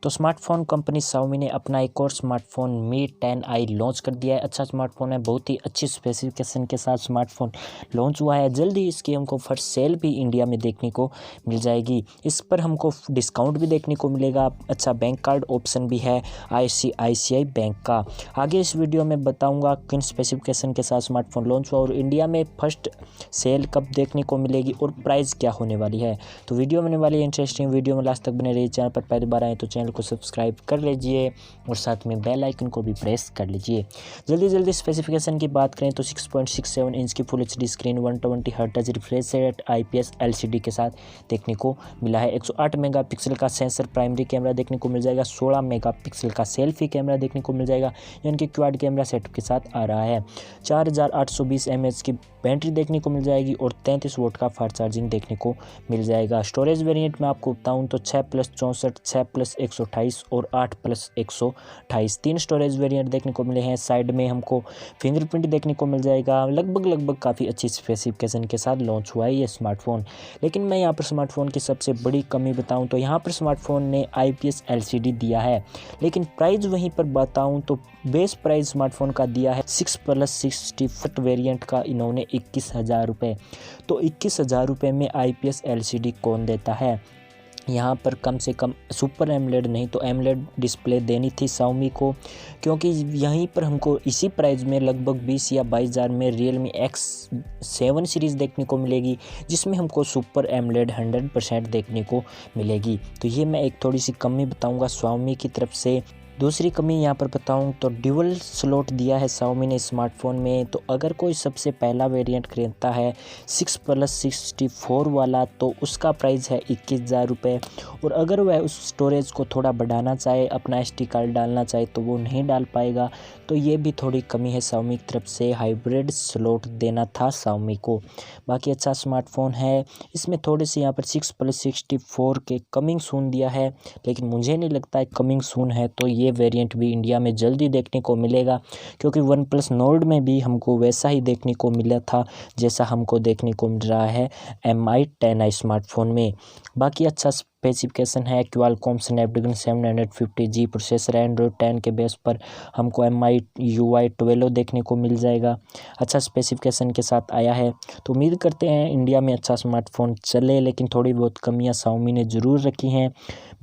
तो smartphone company Xiaomi ने अपना एक और स्मार्टफोन Mi 10i लॉन्च कर दिया है। अच्छा स्मार्टफोन है, बहुत ही अच्छी स्पेसिफिकेशन के साथ स्मार्टफोन लॉन्च हुआ है। जल्दी इसकी हमको फर्स्ट सेल भी इंडिया में देखने को मिल जाएगी। इस पर हमको डिस्काउंट भी देखने को मिलेगा। अच्छा बैंक कार्ड ऑप्शन भी है ICICI बैंक का। आगे इस वीडियो में बताऊंगा किन स्पेसिफिकेशन के साथ स्मार्टफोन लॉन्च हुआ और इंडिया में फर्स्ट सेल कब देखने को मिलेगी और प्राइस क्या होने वाली है। तो वीडियो होने वाली है इंटरेस्टिंग। वीडियो में लास्ट तक बने रहिए। चैनल पर पहली बार आए तो चैनल को सब्सक्राइब कर लीजिए और साथ में बेल आइकन को भी प्रेस कर लीजिए। जल्दी स्पेसिफिकेशन की बात करें तो 6.67 इंच की full HD screen 120 hertz refresh rate IPS LCD के साथ देखने को मिला है। 108 मेगापिक्सल का सेंसर प्राइमरी कैमरा देखने को मिल जाएगा। 16 मेगापिक्सल का सेल्फी कैमरा देखने को मिल जाएगा, यानी कि क्वाड कैमरा सेटअप के साथ आ रहा है। 4820 mAh की बैटरी देखने को मिल जाएगी और 33 वोल्ट का फास्ट चार्जिंग देखने को मिल जाएगा। स्टोरेज वेरिएंट में आपको बताऊं तो 6+64, 6+128 और 8+128 तीन स्टोरेज वेरिएंट देखने को मिले हैं। साइड में हमको फिंगरप्रिंट देखने को मिल जाएगा। लगभग काफ़ी अच्छी स्पेसिफिकेशन के साथ लॉन्च हुआ है ये स्मार्टफोन। लेकिन मैं यहाँ पर स्मार्टफोन की सबसे बड़ी कमी बताऊं तो यहाँ पर स्मार्टफोन ने IPS LCD दिया है, लेकिन प्राइस वहीं पर बताऊं तो बेस प्राइस स्मार्टफोन का दिया है 6+64 वेरिएंट का इन्होंने 21,000 रुपये। तो 21,000 रुपये में IPS LCD कौन देता है। यहाँ पर कम से कम सुपर एमोलेड नहीं तो एमोलेड डिस्प्ले देनी थी Xiaomi को, क्योंकि यहीं पर हमको इसी प्राइस में लगभग 20 या 22,000 में Realme X7 सीरीज़ देखने को मिलेगी, जिसमें हमको सुपर एमोलेड 100% देखने को मिलेगी। तो ये मैं एक थोड़ी सी कमी बताऊँगा Xiaomi की तरफ से। दूसरी कमी यहाँ पर बताऊँ तो ड्यूअल स्लॉट दिया है Xiaomi ने स्मार्टफोन में। तो अगर कोई सबसे पहला वेरिएंट खरीदता है 6+64 वाला तो उसका प्राइस है 21,000 रुपये, और अगर वह उस स्टोरेज को थोड़ा बढ़ाना चाहे, अपना SD कार्ड डालना चाहे तो वो नहीं डाल पाएगा। तो ये भी थोड़ी कमी है Xiaomi की तरफ से। हाइब्रिड स्लॉट देना था Xiaomi को। बाकी अच्छा स्मार्टफोन है। इसमें थोड़े से यहाँ पर 6+64 के कमिंग सून दिया है, लेकिन मुझे नहीं लगता है कमिंग सून है तो ये वेरिएंट भी इंडिया में जल्दी देखने को मिलेगा, क्योंकि OnePlus Nord में भी हमको वैसा ही देखने को मिला था जैसा हमको देखने को मिल रहा है Mi 10i स्मार्टफोन में। बाकी अच्छा स्पेसिफिकेशन है। Qualcomm Snapdragon 750G processor, Android 10 के बेस पर हमको MIUI 12 देखने को मिल जाएगा। अच्छा स्पेसिफिकेशन के साथ आया है, तो उम्मीद करते हैं इंडिया में अच्छा स्मार्टफोन चले, लेकिन थोड़ी बहुत कमियां Xiaomi ने ज़रूर रखी हैं।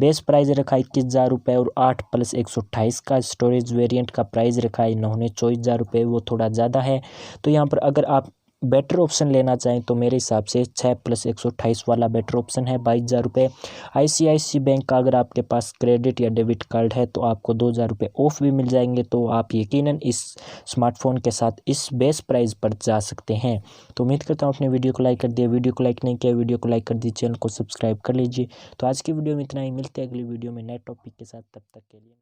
बेस प्राइस रखा 21,000 रुपये और 8+128 का स्टोरेज वेरिएंट का प्राइस रखा है इन्होंने 24,000 रुपये, वो थोड़ा ज़्यादा है। तो यहाँ पर अगर आप बेटर ऑप्शन लेना चाहें तो मेरे हिसाब से 6+128 वाला बेटर ऑप्शन है 22,000 रुपये। ICICI बैंक का अगर आपके पास क्रेडिट या डेबिट कार्ड है तो आपको 2,000 रुपये ऑफ भी मिल जाएंगे, तो आप यकीनन इस स्मार्टफोन के साथ इस बेस प्राइस पर जा सकते हैं। तो उम्मीद करता हूँ अपने वीडियो को लाइक कर दिया। वीडियो को लाइक नहीं किया, वीडियो को लाइक कर दीजिए, चैनल को सब्सक्राइब कर लीजिए। तो आज की वीडियो में इतना ही। मिलते हैं अगली वीडियो में नए टॉपिक के साथ, तब तक के लिए।